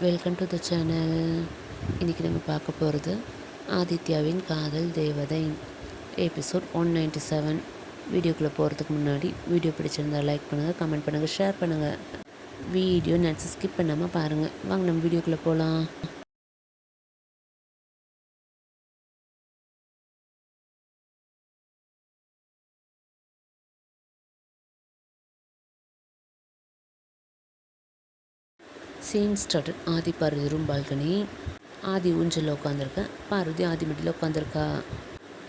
Welcome to the channel. இன்றைக்கி நம்ம பார்க்க போகிறது ஆதித்யாவின் காதல் தேவதை எபிசோட் 197. வீடியோக்குள்ளே போகிறதுக்கு முன்னாடி வீடியோ பிடிச்சிருந்தால் லைக் பண்ணுங்கள், கமெண்ட் பண்ணுங்கள், ஷேர் பண்ணுங்கள். வீடியோ நினச்சி ஸ்கிப் பண்ணாமல் பாருங்கள். வாங்க நம்ம வீடியோக்குள்ளே போகலாம். Scene started. Aadhi Parvathi room balcony. Aadhi ஊஞ்சலில் உட்காந்துருக்கேன், பார்வதி ஆதி மட்டியில் உட்காந்துருக்கா.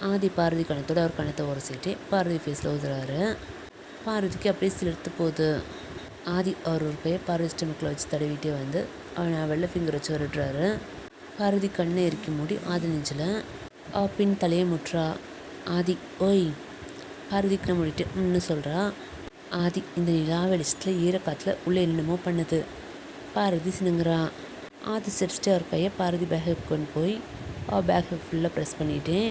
ஆதி பார்வதி கணத்தோட அவர் கணத்தை உரசிட்டு பார்வதி ஃபேஸில் ஊதுறாரு. பார்வதிக்கு அப்படியே சிலிர்த்து போகுது. ஆதி அவர் ஒரு கையை பார்வதி ஸ்டெமக்கில் வச்சு தடவிட்டே வந்து அவனை வெள்ளை ஃபிங்கர் வச்சு வருடுறாரு. பார்வதி கண்ணை இறுக்கி மூடி ஆதி நெஞ்சில் அவ பின் தலையை முட்டுறா. ஆதி ஓய். பார்வதி கண்ணை மூடிட்டு சொல்கிறா. ஆதி இந்த நிலா வெளிச்சத்தில் ஈரக்காத்தில் உள்ளே என்னமோ பண்ணுது. பார்வதி சினுங்கிறா. ஆதி சிரிச்சிட்டு அவர் கையை பார்வதி பேக்குக்கு கொண்டு போய் அவள் பேக்கை ஃபுல்லாக ப்ரெஸ் பண்ணிவிட்டேன்.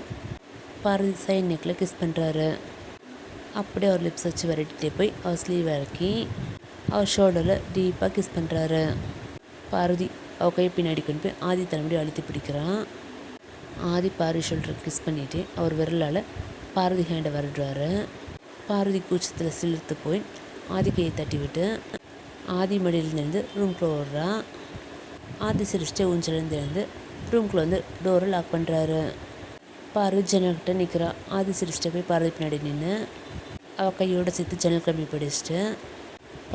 பார்வதி சைட் நெக்கில் கிஸ் பண்ணுறாரு. அப்படியே அவர் லிப்ஸ் வச்சு வரட்டிகிட்டே போய் அவர் ஸ்லீவ் இறக்கி அவர் ஷோல்டரில் டீப்பாக கிஸ் பண்ணுறாரு. பார்வதி அவள் கையை பின்னாடி கொண்டு போய் ஆதி தலைமுடி அழுத்தி பிடிக்கிறான். ஆதி பார்வதி ஷோல்டருக்கு கிஸ் பண்ணிவிட்டு அவர் விரலால் பார்வதி ஹேண்டை வரடுறாரு. பார்வதி கூச்சத்தில் சிலிர்த்து போய் ஆதி கையை தட்டி விட்டு ஆதி மடியிலேருந்து ரூம்குள்ளே ஓடுறா. ஆதி சிரிச்சிட்டு ஊஞ்சலேருந்து ரூம்குள்ளே வந்து டோரை லாக் பண்ணுறாரு. பார்வதி ஜன்னல்கிட்ட நிற்கிறா. ஆதி சிரிச்சிட்டு போய் பார்வதி பின்னாடி நின்று அவள் கையோடு சேர்த்து ஜன்னல் கம்மி பிடிச்சிட்டு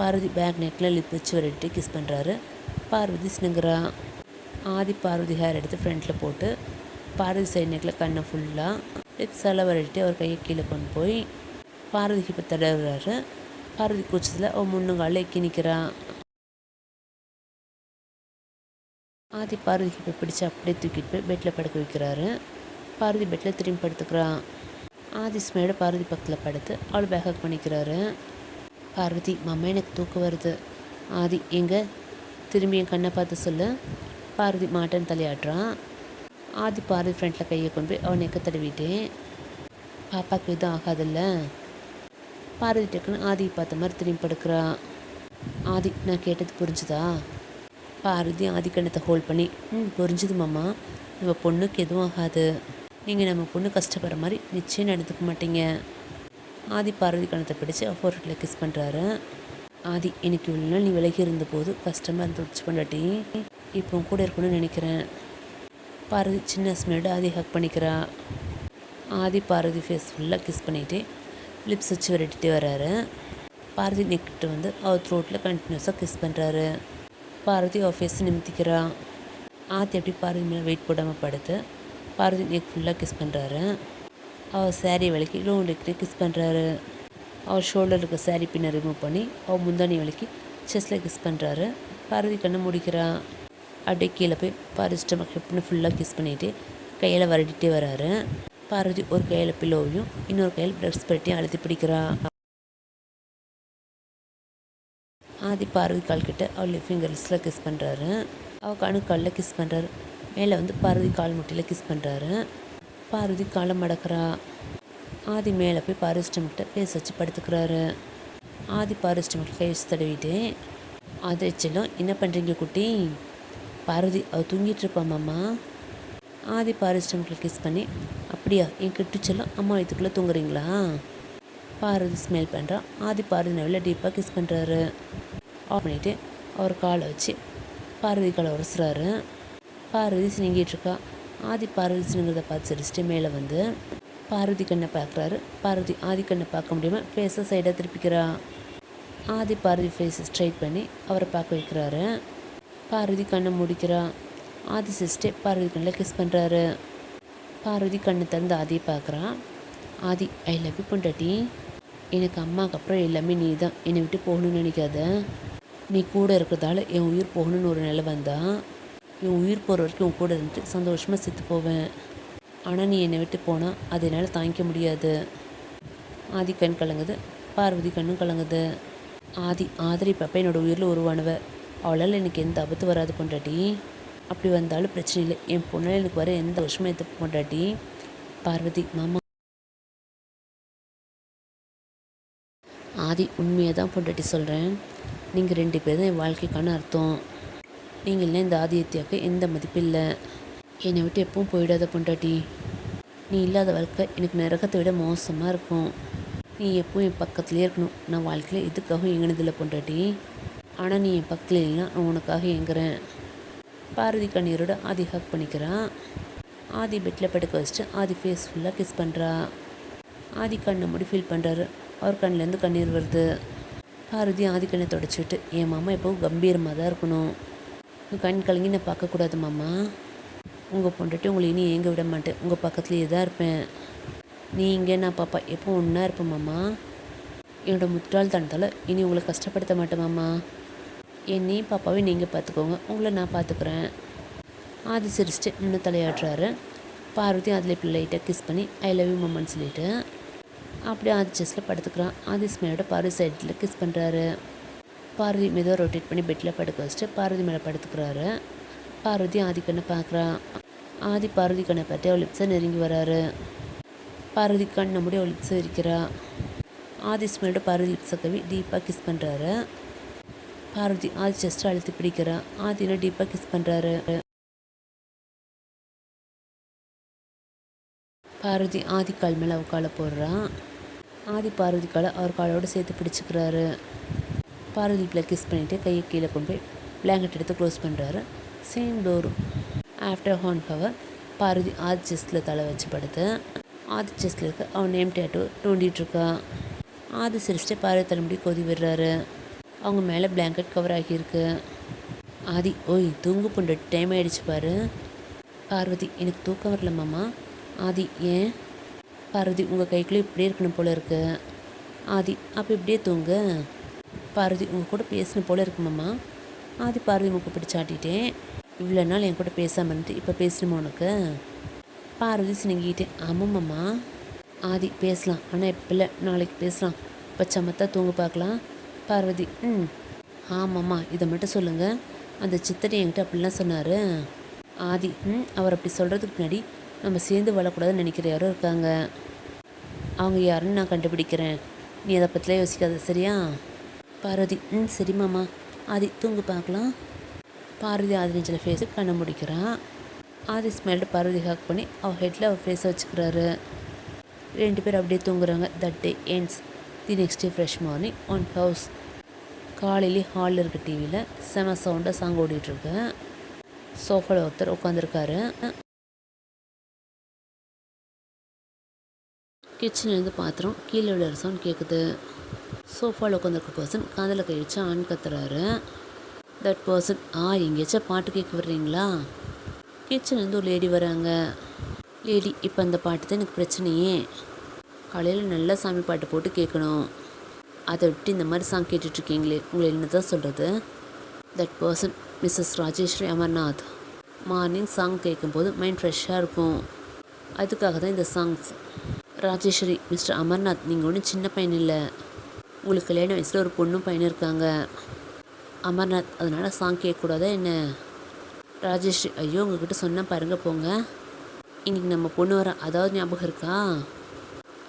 பார்வதி பேக் நெக்கில் லிப் வச்சு வரட்டு கிஸ் பண்ணுறாரு. பார்வதி சினுங்கிறா. ஆதி பார்வதி ஹேர் எடுத்து ஃப்ரண்ட்டில் போட்டு பார்வதி சைடு நெக்கில் கண்ணை ஃபுல்லாக லிப்ஸால் வரட்டு அவர் கையை கீழே கொண்டு போய் பார்வதிக்கு இப்போ தடவுறாரு. பார்வதி கூச்சத்தில் அவள் முன்னுங்காலில் எக்கி நிற்கிறா. ஆதி பார்வதிக்கு போய் பிடிச்சி அப்படியே தூக்கிட்டு போய் பெட்டில் படுக்க வைக்கிறாரு. பார்வதி பெட்டில் திரும்பி படுத்துக்கிறான். ஆதி ஸ்மேட பார்வதி பக்கத்தில் படுத்து அவள் பேக்கப் பண்ணிக்கிறாரு. பார்வதி மாமா எனக்கு தூக்கம் வருது. ஆதி எங்கே திரும்பி என் கண்ணை பார்த்து சொல்லு. பார்வதி மாட்டேன்னு தலையாடுறான். ஆதி பார்வதி ஃப்ரண்ட்டில் கையை கொண்டு போய் அவன் நெக்க தடவிட்டேன். பாப்பாவுக்கு எதுவும் ஆகாதில்ல. பார்வதி டக்குன்னு ஆதியை பார்த்த மாதிரி திரும்பி படுக்கிறா. ஆதி நான் கேட்டது புரிஞ்சுதா? பார்வதி ஆதி கண்ணத்தை ஹோல்ட் பண்ணி புரிஞ்சுது மாமா, நம்ம பொண்ணுக்கு எதுவும் ஆகாது. நீங்கள் நம்ம பொண்ணு கஷ்டப்படுற மாதிரி நிச்சயம் நடந்துக்க மாட்டீங்க. ஆதி பார்வதி கண்ணத்தை பிடிச்சி ஃபோர்ட்டில் கிஸ் பண்ணுறாரு. ஆதி எனக்கு இவ்வளோ நாள் நீ விலகி இருந்தபோது கஷ்டமாக இருந்துச்சு பண்ணாட்டி இப்போ கூட இருக்கணும்னு நினைக்கிறேன். பார்வதி சின்ன ஸ்மெல்டு ஆதி ஹக் பண்ணிக்கிறா. ஆதி பார்வதி ஃபேஸ் ஃபுல்லாக கிஸ் பண்ணிவிட்டு லிப்ஸ் வச்சு விரட்டிகிட்டே வர்றாரு. பார்வதி நெக்கிட்டு வந்து அவர் த்ரோட்டில் கண்டினியூஸாக கிஸ் பண்ணுறாரு. பார்வதி அவள் ஃபேஸை நிமித்திக்கிறா. ஆதி அப்படி பார்வதி மேலே வெயிட் போடாமல் படுத்து பார்வதி நெக் ஃபுல்லாக கிஸ் பண்ணுறாரு. அவள் சேரீ விலைக்கு லோ நெக்கிட்டு கிஸ் பண்ணுறாரு. அவர் ஷோல்டர் இருக்க சேரீ பின்னை ரிமூவ் பண்ணி அவள் முந்தானி விலைக்கு செஸ்ட்டில் கிஸ் பண்ணுறாரு. பார்வதி கண்ணை முடிக்கிறா. அப்படியே கீழே போய் பார்வதி ஸ்டமக் ஹிப்னு ஃபுல்லாக கிஸ் பண்ணிவிட்டு கையில் வரட்டிகிட்டே வர்றாரு. பார்வதி ஒரு கையில் பில்லோவையும் இன்னொரு கையில் ப்ரெஸ் பெட்டியும் அழுத்தி பிடிக்கிறா. ஆதி பார்வதி கால்கிட்ட அவள் ஃபிங்கர்ஸில் கிஸ் பண்ணுறாரு. அவள் கணுக்காலில் கிஸ் பண்ணுறாரு. மேலே வந்து பார்வதி கால் முட்டியில் கிஸ் பண்ணுறாரு. பார்வதி காலை மடக்கிறா. ஆதி மேலே போய் பார்வதி ஸ்டமக்கிட்ட ஃபேஸ் வச்சு படுத்துக்கிறாரு. ஆதி பார்வதி ஸ்டமக்கில் கை வச்சு தடவிட்டு அதை செல்லும் என்ன பண்ணுறீங்க குட்டி? பார்வதி அவள் தூங்கிட்டு இருப்பாமாம்மா. ஆதி பார்வதி ஸ்டமக்கில் கிஸ் பண்ணி அப்படியா என் கிட்டு செல்லும் அம்மா வயிற்றுக்குள்ளே தூங்குறீங்களா? பார்வதி ஸ்மெல் பண்ணுறா. ஆதி பார்வதி நவில டீப்பாக கிஸ் பண்ணுறாரு. ஆஃப் பண்ணிவிட்டு அவர் காலை வச்சு பார்வதி காலை உரசுறாரு. பார்வதி சினிங்கிட்டுருக்கா. ஆதி பார்வதி சினுங்கிறத பார்த்து சிரிச்சிட்டு மேலே வந்து பார்வதி கண்ணை பார்க்குறாரு. பார்வதி ஆதி கண்ணை பார்க்க முடியாமல் ஃபேஸை சைடாக திருப்பிக்கிறா. ஆதி பார்வதி ஃபேஸை ஸ்ட்ரைட் பண்ணி அவரை பார்க்க வைக்கிறாரு. பார்வதி கண்ணை முடிக்கிறா. ஆதி சிரிச்சிட்டு பார்வதி கண்ணில் கிஸ் பண்ணுறாரு. பார்வதி கண்ணை திறந்து ஆதியை பார்க்குறான். ஆதி ஐ லவ் யூ பொண்டாட்டி. எனக்கு அம்மாவுக்கு அப்புறம் எல்லாமே நீ தான். என்னை விட்டு போகணும்னு நினைக்காத. நீ கூட இருக்கிறதால என் உயிர் போகணுன்னு ஒரு நிலை வந்தால் என் உயிர் போகிற வரைக்கும் உன் கூட இருந்துட்டு சந்தோஷமாக செத்து போவேன். ஆனால் நீ என்னை விட்டு போனால் அதை என்னால் தாங்கிக்க முடியாது. ஆதி கண் கலங்குது. பார்வதி கண்ணும் கலங்குது. ஆதி ஆதரி பாப்பா என்னோடய உயிரில் உருவானவ. அவளால் எனக்கு எந்த ஆபத்து வராது பொண்டாட்டி. அப்படி வந்தாலும் பிரச்சனை இல்லை. என் பொண்ணால் எனக்கு வர எந்த வருஷமும் எத்த பொண்டாட்டி. பார்வதி மாமா. ஆதி உண்மையை தான் பொண்டாட்டி சொல்கிறேன். நீங்கள் 2 பேர் தான் என் வாழ்க்கைக்கான அர்த்தம். நீங்கள்லாம் இந்த ஆதித்யாவுக்கு எந்த மதிப்பு இல்லை. என்னை விட்டு எப்பவும் போயிடாத பொண்டாட்டி. நீ இல்லாத வாழ்க்கை எனக்கு நரகத்தை விட மோசமாக இருக்கும். நீ எப்பவும் என் பக்கத்துலேயே இருக்கணும். நான் வாழ்க்கையில் எதுக்காகவும் எங்கினதில்லை பொண்டாட்டி. ஆனால் நீ என் பக்கத்தில் இல்லைன்னா நான் உனக்காக ஏங்குறேன். பார்வதி கண்ணீரோட ஆதி ஹக் பண்ணிக்கிறான். ஆதி பெட்டில் படுக்க வச்சுட்டு ஆதி ஃபேஸ் ஃபுல்லாக கிஸ் பண்ணுறா. ஆதி கண்ணை மூடி ஃபீல் பண்ணுறாரு. அவர் கண்ணிலேருந்து கண்ணீர் வருது. பார்வதி ஆதி கண்ணை தொடச்சிட்டு, என் மாமா எப்போவும் கம்பீரமாக தான் இருக்கணும். உங்கள் கண் கலங்கி நான் பார்க்கக்கூடாது மாமா. உங்கள் பொண்டாட்டி உங்களை இனி ஏங்க விட மாட்டேன். உங்கள் பக்கத்துலேயே தான் இருப்பேன். நீ இங்கே நான் பாப்பா எப்போ ஒன்றா இருப்பேன் மாமா. என்னோடய முட்டாள்தனத்தால் இனி உங்களை கஷ்டப்படுத்த மாட்டேன் மாமா. என்னையும் பாப்பாவையும் நீங்கள் பார்த்துக்கோங்க, உங்களை நான் பார்த்துக்குறேன். ஆதி சிரிச்சிட்டு இன்னும் தலையாடுறாரு. பார்வதி அதில் இப்போ லைட்டாக கிஸ் பண்ணி ஐ லவ் யூ மம்மான்னு சொல்லிவிட்டு அப்படியே ஆதி செஸ்ஸில் படுத்துக்கிறான். ஆதி ஸ்மைலோட பார்வதி சைடில் கிஸ் பண்ணுறாரு. பார்வதி மெதுவாக ரொட்டேட் பண்ணி பெட்டில் படுக்க வச்சுட்டு பார்வதி மேலே படுத்துக்கிறாரு. பார்வதி ஆதி கண்ணை பார்க்குறா. ஆதி பார்வதி கண்ணை பற்றி அவள் லிப்ஸை நெருங்கி வராரு. பார்வதி கண்ணை மூடி அவள் லிப்ஸை விரிக்கிறா. ஆதி ஸ்மைலோட பார்வதி லிப்ஸை கவி டீப்பாக கிஸ் பண்ணுறாரு. பார்வதி ஆதி செஸ்ட்டை அழுத்தி பிடிக்கிறா. ஆதியில் டீப்பாக கிஸ் பண்ணுறாரு. பார்வதி ஆதி கால் மேலே அவள் காலை போடுறான். ஆதி பார்வதி காலை அவர் காலோடு சேர்த்து பிடிச்சிக்கிறாரு. பார்வதி பிள்ளை கிஸ் பண்ணிவிட்டு கையை கீழே கொண்டு போய் பிளாங்கெட் எடுத்து க்ளோஸ் பண்ணுறாரு. Same door. After 1 hour Parvathi Aadhi செஸ்ட்டில் தலை வச்சு படுத்து ஆதி செஸ்ட்டில் இருக்க அவன் நேம் டேட்டோ தூண்டிகிட்ருக்கா. ஆதி சிரிச்சிட்டு பார்வதி தலைமுடி கொதி விடுறாரு. அவங்க மேலே பிளாங்கெட் கவர் ஆகியிருக்கு. ஆதி ஓய் தூங்கு பொண்டாட்டி, டைம் ஆகிடுச்சு பாரு. பார்வதி எனக்கு தூக்கம் வரல மாமா. ஆதி ஏன்? பார்வதி உங்கள் கைக்குள்ளே இப்படியே இருக்கணும் போல இருக்கு. ஆதி அப்போ இப்படியே தூங்க. பார்வதி உங்கள் கூட பேசணும் போல இருக்குமாம்மா. ஆதி பார்வதி மூக்கு பிடிச்சி ஆட்டிட்டேன். இவ்வளோ நாள் என் கூட பேசாமல் இருந்துட்டு இப்போ பேசணுமா உனக்கு? பார்வதி சினிங்கிட்டேன். ஆமாம்மாம்மா. ஆதி பேசலாம், ஆனால் இப்போ இல்லை, நாளைக்கு பேசலாம். இப்போ சமத்தா தூங்க பார்க்கலாம். பார்வதி ஆமாம்மா, இதை மட்டும் சொல்லுங்கள். அந்த சித்தடி என்கிட்ட அப்படிலாம் சொன்னார். ஆதி அவர் அப்படி சொல்கிறதுக்கு முன்னாடி நம்ம சேர்ந்து வாழக்கூடாதுன்னு நினைக்கிற யாரும் இருக்காங்க. அவங்க யாருன்னு நான் கண்டுபிடிக்கிறேன். நீ அதை பற்றிலாம் யோசிக்காத சரியா? பார்வதி சரி மாமா. ஆதி தூங்கு பார்க்கலாம். பார்வதி ஆதி நெஞ்சில் ஃபேஸு கண்ணை முடிக்கிறான். ஆதி ஸ்மைல்டு பார்வதி ஹாக் பண்ணி அவள் ஹெட்டில் அவர் ஃபேஸை வச்சுக்கிறாரு. 2 பேர் அப்படியே தூங்குறாங்க. That day ends. The next day fresh morning on house. காலையிலே ஹாலில் இருக்க டிவியில் செம சவுண்டாக சாங் ஓடிட்டுருக்கு. சோஃபாவில் ஒருத்தர் உட்காந்துருக்காரு. கிச்சன்லேருந்து பாத்திரம் கீழே விழுற சவுண்ட் கேட்குது. சோஃபாவில் உட்காந்துருக்க பர்சன் காதில் கை வச்சு ஆண் கத்துறாரு. தட் பர்சன் எங்கேயாச்சும் பாட்டு கேட்க வர்றீங்களா? கிச்சன்லேருந்து ஒரு லேடி வராங்க. லேடி இப்போ அந்த பாட்டு தான் எனக்கு பிரச்சனையே. காலையில் நல்லா சாமி பாட்டு போட்டு கேட்கணும். அதை விட்டு இந்த மாதிரி சாங் கேட்டுட்ருக்கீங்களே, உங்களை என்ன தான் சொல்கிறது? That person Mrs Rajeshwari Amarnath. Morning song கேட்கும்போது மைண்ட் ஃப்ரெஷ்ஷாக இருக்கும், அதுக்காக தான் இந்த சாங்ஸ். ராஜேஸ்வரி மிஸ்டர் அமர்நாத், நீங்கள் ஒன்றும் சின்ன பையன் இல்லை. உங்களுக்கு கல்யாண வயசில் ஒரு பொண்ணும் பையனும் இருக்காங்க. அமர்நாத், அதனால் சாங் கேட்கக்கூடாதா என்ன? ராஜேஸ்வரி, ஐயோ உங்ககிட்ட சொன்னால் பாருங்கள் போங்க. இன்றைக்கி நம்ம பொண்ணு வர, அதாவது ஞாபகம் இருக்கா?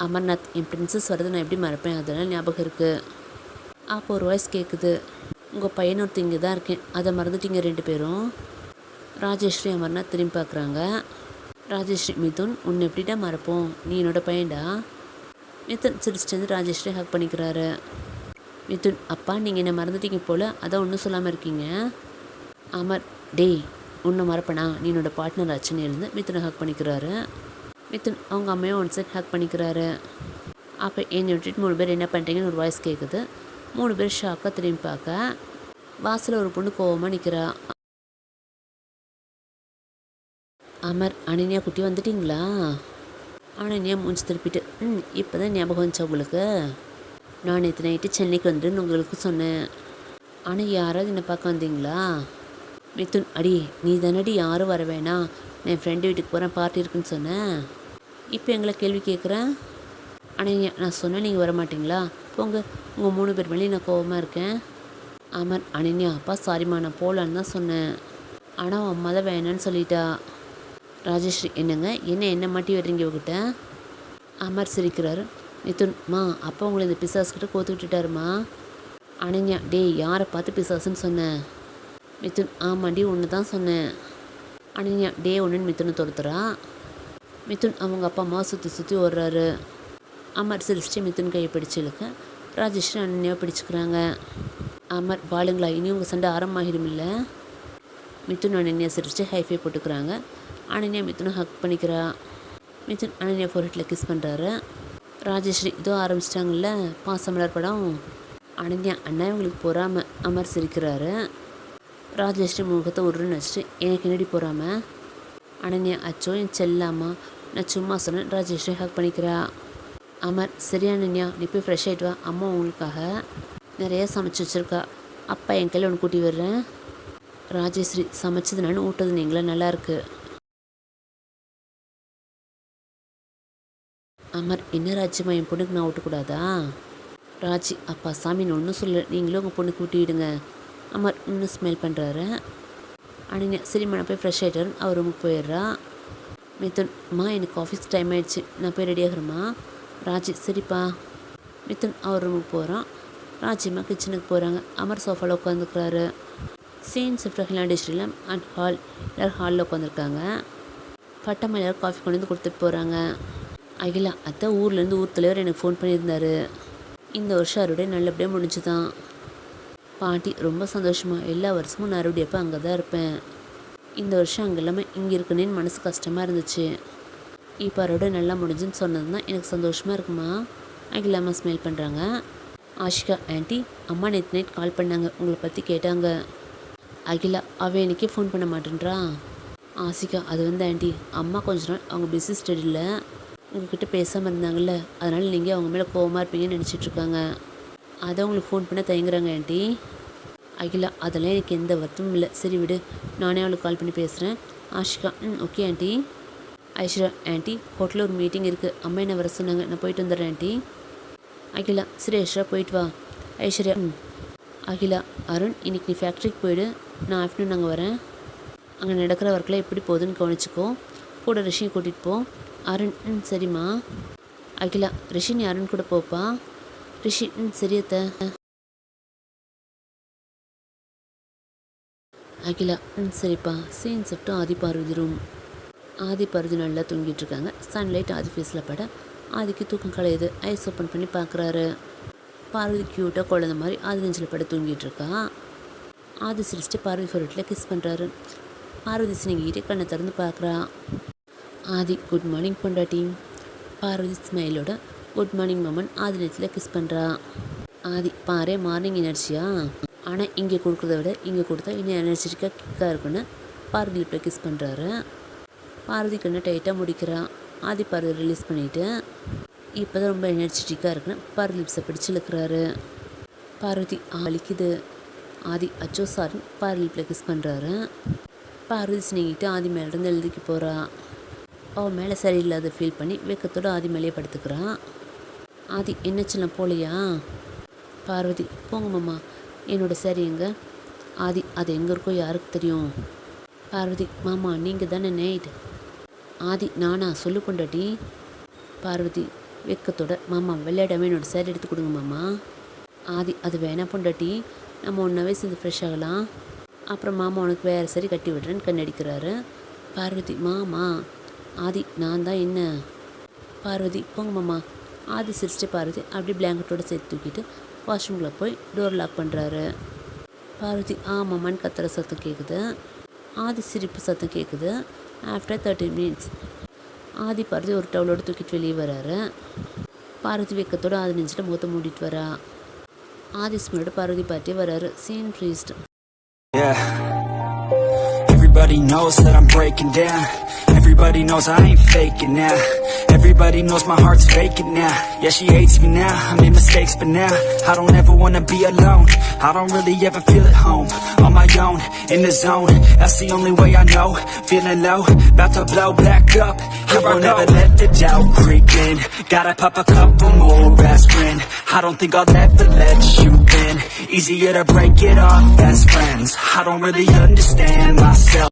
அமர்நாத், என் பிரின்சஸ் வரது நான் எப்படி மறப்பேன், அதெல்லாம் ஞாபகம் இருக்குது. அப்போ ஒரு வாய்ஸ் கேட்குது, உங்கள் பையன் ஒருத்தர் இங்கே தான் இருக்கேன், அதை மறந்துட்டீங்க 2 பேரும். ராஜேஸ்வரி அமர்நாத் திரும்பி பார்க்குறாங்க. ராஜேஸ்வரி, மிதுன் உன்னை எப்படிடா மறப்போம், நீ என்னோட பையன்டா. மிதுன் சிரிச்சிட்டு ராஜேஸ்வரி ஹக் பண்ணிக்கிறாரு. மிதுன், அப்பா நீங்கள் என்னை மறந்துட்டீங்க போல், அதான் ஒன்றும் சொல்லாமல் இருக்கீங்க. அமர், டேய் உன்னை மறப்பனா, நீ என்னோட பார்ட்னர் ஆச்சுன்னு மிதுனை ஹக் பண்ணிக்கிறாரு. மிதுன் அவங்க அம்மையும் ஒன் சைட் ஹக் பண்ணிக்கிறாரு. அப்போ என்னை விட்டுட்டு 3 பேர் என்ன பண்ணுறீங்கன்னு ஒரு வாய்ஸ் கேட்குது. 3 பேர் ஷாக்காக திரும்பி பார்க்க வாசலில் ஒரு பொண்ணு கோவமாக நிற்கிறா. அமர், அனன்யா குட்டி வந்துட்டிங்களா? அனன்யா மூஞ்சி திருப்பிட்டு, இப்போ தான் ஞாபகம் வந்துச்சா உங்களுக்கு? நான் நேற்று நைட்டு சென்னைக்கு வந்துடுன்னு உங்களுக்கு சொன்னேன், ஆனால் யாராவது என்னை பார்க்க வந்தீங்களா? மிதுன், அடி நீ தானடி யாரும் வர வேணாம், நான் என் ஃப்ரெண்டு வீட்டுக்கு போகிறேன், பார்ட்டி இருக்குன்னு சொன்னேன், இப்போ எங்களை கேள்வி கேட்குறேன். அனன்யா, நான் சொன்னேன் நீங்கள் வர மாட்டிங்களா, போங்க, உங்கள் 3 பேர் மேலேயும் நான் கோவமாக இருக்கேன். அமர், அனன்யா அப்பா சாரிம்மா, நான் போகலான்னு தான் சொன்னேன், ஆனால் அவன் அம்மா தான் வேணான்னு சொல்லிட்டா. ராஜேஸ்வரி, என்னங்க என்ன மாட்டி வர்றீங்க இவகிட்ட? அமர் சிரிக்கிறாரு. மிதுன்மா, அப்பா உங்களை இந்த பிசாஸ்கிட்ட கோத்து விட்டுட்டாருமா. அனன்யா, டேய் யாரை பார்த்து பிசாசுன்னு சொன்னேன்? மிதுன் ஆமாண்டி ஒன்று தான் சொன்னேன். அனன்யா டே ஒன்றுன்னு மிதுனை துரத்துறா. மிதுன் அவங்க அப்பா அம்மா சுற்றி ஓடுறாரு. அமர் சிரிச்சிட்டு மிதுன் கையை பிடிச்சி இழுக்க ராஜேஸ்வரி அனன்யாவை பிடிச்சிக்கிறாங்க. அமர் வாளுங்களா இனி உங்கள் சண்டை ஆரம்பமாகிடும் இல்லை. மிதுன் அனன்யா சிரிச்சிட்டு ஹைஃபை போட்டுக்கிறாங்க. அனன்யா மிதுனை ஹக் பண்ணிக்கிறா. மிதுன் அனன்யா ஃபோர்ஹெட்டில் கிஸ் பண்ணுறாரு. ராஜேஸ்வரி இதோ ஆரம்பிச்சிட்டாங்கல்ல பாசமலர் படம். அனன்யா அண்ணா இவங்களுக்கு பொறாம. அமர் சிரிக்கிறாரு. ராஜேஸ்வரி முகத்தை உருன்னு வச்சுட்டு எனக்கு என்னடி போறாம. அனன்யா அச்சோ என் செல்லாமா நான் சும்மா சொன்னேன். ராஜேஸ்வரி ஹக் பண்ணிக்கிறா. அமர் சரி அனன்யா நீ போய் ஃப்ரெஷ் ஆகிட்டு வா, அம்மா உங்களுக்காக நிறைய சமைச்சு வச்சுருக்கா. அப்பா என் கையில் ஒன்று கூட்டி விடுறேன். ராஜேஸ்வரி சமைச்சது நான் ஊட்டது நீங்களா நல்லாயிருக்கு. அமர் என்ன ராஜ்யமா என் பொண்ணுக்கு நான் ஊட்டக்கூடாதா. ராஜி அப்பா சாமின்னு ஒன்றும் சொல்ல, நீங்களும் உங்கள் பொண்ணுக்கு ஊட்டி விடுங்க. அமர் இன்னும் ஸ்மெல் பண்ணுறாரு. அனன்யா சரிம்மா நான் போய் ஃப்ரெஷ் ஆகிட்டாரு. அவர் ரூமுக்கு போயிடுறா. மிதுன் அம்மா எனக்கு ஆஃபீஸ் டைம் ஆகிடுச்சு, நான் போய் ரெடி ஆகிறேம்மா. ராஜி சரிப்பா. மிதுன் அவர் ரூமுக்கு போகிறான். ராஜிம்மா கிச்சனுக்கு போகிறாங்க. அமர் சோஃபாவில் உட்காந்துக்கிறாரு. சீன் ஷிஃப்ட் ஹிலாண்டேஸ்வரியில் அண்ட் எல்லோரும் ஹாலில் உட்காந்துருக்காங்க. பட்டம்மா எல்லோரும் காஃபி கொண்டு வந்து கொடுத்துட்டு போகிறாங்க. அகிலா அத்தை ஊர்லேருந்து ஊர் தலைவர் எனக்கு ஃபோன் பண்ணியிருந்தாரு. இந்த வருஷம் அறுவடை நல்லபடியாக முடிஞ்சு தான். பாட்டி ரொம்ப சந்தோஷமா. எல்லா வருஷமும் நான் அறுவடை அப்போ அங்கே தான் இருப்பேன். இந்த வருஷம் அங்கே இல்லாமல் இங்கே இருக்குன்னு மனசு கஷ்டமாக இருந்துச்சு. இப்போ அறுவடை நல்லா முடிஞ்சுன்னு சொன்னது தான் எனக்கு சந்தோஷமாக இருக்குமா. அகிலாம்மா ஸ்மெல் பண்ணுறாங்க. ஆஷிகா ஆண்டி அம்மா நேற்று நைட் கால் பண்ணாங்க, உங்களை பற்றி கேட்டாங்க. அகிலா அவள் எனக்கே ஃபோன் பண்ண மாட்டேன்றா. ஆஷிகா அது வந்து ஆண்டி அம்மா கொஞ்ச நாள் அவங்க பிஸி ஸ்டடியில் உங்ககிட்ட பேசாமல் இருந்தாங்கல்ல, அதனால் நீங்கள் அவங்க மேலே கோவமாக இருப்பீங்கன்னு நினச்சிட்ருக்காங்க. அதை உங்களுக்கு ஃபோன் பண்ண தயங்குறாங்க ஆண்டி. அகிலா அதெல்லாம் எனக்கு எந்த வருத்தமும் இல்லை, சரி விடு நானே அவளுக்கு கால் பண்ணி பேசுகிறேன். Ashika okay aunty. Aishwarya aunty ஹோட்டலில் ஒரு மீட்டிங் இருக்குது, அம்மா என்ன வர சொன்னாங்க, நான் போயிட்டு வந்துடுறேன் ஆண்டி. அகிலா சரி ஐஸ்வர்யா போயிட்டு வா. ஐஸ்வர்யா அகிலா அருண் இன்னைக்கு நீ ஃபேக்ட்ரிக்கு போயிடு, நான் ஆஃப்டர்நூன் அங்கே வரேன். அங்கே நடக்கிற ஒர்க்கெலாம் எப்படி போகுதுன்னு கவனிச்சிக்கோ, கூட ரிஷியை கூட்டிகிட்டு போ. அருண் சரிம்மா. அகிலா ரிஷி நீ அருண் கூட போப்பா. ரிஷி சரியத்த. அகிலா சரிப்பா. சீன் ஷிஃப்ட்டு ஆதி பார்வதி ரூம். ஆதி பார்வதி நல்லா தூங்கிட்டு இருக்காங்க. சன்லைட் ஆதி ஃபேஸில் பட ஆதிக்கு தூக்கம் கலையுது. ஐஸ் ஓப்பன் பண்ணி பார்க்குறாரு. பார்வதி க்யூட்டாக குழந்த மாதிரி ஆதி நெஞ்சில் பட தூங்கிட்டு இருக்கா. ஆதி சிரிச்சிட்டு பார்வதி ஃபோர்ட்டில் கிஸ் பண்ணுறாரு. பார்வதி சினிங்கிட்டே கண்ணை திறந்து பார்க்குறா. ஆதி குட் மார்னிங் பொண்டாட்டி. பார்வதி ஸ்மைலோட குட் மார்னிங் மாமன் ஆதி நெஞ்சில் கிஸ் பண்ணுறா. ஆதி பாரு மார்னிங் எனர்ஜியா, ஆனால் இங்கே கொடுக்குறத விட இங்கே கொடுத்தா இன்னும் எனர்ஜெட்டிக்காக கிக்காக இருக்குன்னு பார்வதி லிப்பில் கிஸ் பண்ணுறாரு. பார்வதி கண்ணை டைட்டாக முடிக்கிறா. ஆதி பார்வதி ரிலீஸ் பண்ணிவிட்டு இப்போ தான் ரொம்ப எனர்ஜெட்டிக்காக இருக்குன்னு பார்வதி லிப்ஸை பிடிச்சி இழுக்கிறாரு. பார்வதி வலிக்குது. ஆதி அச்சோ சாரி பார்வதி லிப்பில் கிஸ் பண்ணுறாரு. பார்வதி சினிங்கிட்டு ஆதி மேலேருந்து எழுதிக்கு போகிறா. அவன் மேலே சரியில்லாத ஃபீல் பண்ணி வெக்கத்தோடு ஆதி மேலேயே படுத்துக்கிறான். ஆதி என்ன சின்ன போலையா. பார்வதி போங்க மாமா என்னோட சரி எங்க. ஆதி அது எங்கே இருக்கோ யாருக்கு தெரியும். பார்வதி மாமா நீங்கள் தானே நைட். ஆதி நானா சொல்லு பொண்டாட்டி. பார்வதி வெக்கத்தோட மாமா விளையாடாமல் என்னோடய சேரீ எடுத்து கொடுங்க மாமா. ஆதி அது வேணா பொண்டாட்டி, நம்ம ஒன்றாவே சேர்ந்து ஃப்ரெஷ் ஆகலாம், அப்புறம் மாமா உனக்கு வேறு சரி கட்டி விடுறேன்னு கண்ணடிக்கிறாரு. பார்வதி மாமா. ஆதி நான் தான் என்ன. பார்வதி போங்க மாமா. ஆதி சிரிச்சிட்டு பார்வதி அப்படியே பிளாங்கெட்டோடு சேர்த்து தூக்கிட்டு வாஷ்ரூமில் போய் டோர் லாக் பண்ணுறாரு. பார்வதி மாமான்னு கத்துற சத்தம் கேட்குது. ஆதி சிரிப்பு சத்தம் கேட்குது. ஆஃப்டர் 30 மினிட்ஸ் ஆதி பார்வதி ஒரு டவுலோடு தூக்கிட்டு வெளியே வராரு. பார்வதி வெக்கத்தோடு ஆதி நெஞ்சில் முகத்தை மூடிட்டு வரா. ஆதி ஸ்மெல்லோட பார்வதி பார்ட்டியே வராரு. Scene freezed. Everybody knows that I'm breaking down. Everybody knows I ain't faking now. Everybody knows my heart's faking now. Yeah, she hates me now, I made mistakes but now I don't ever wanna be alone. I don't really ever feel at home. On my own, in the zone, that's the only way I know. Feeling low, about to blow back up. I won't ever let the doubt creep in. Gotta pop a couple more aspirin. I don't think I'll ever let you in. Easier to break it off best friends. I don't really understand myself.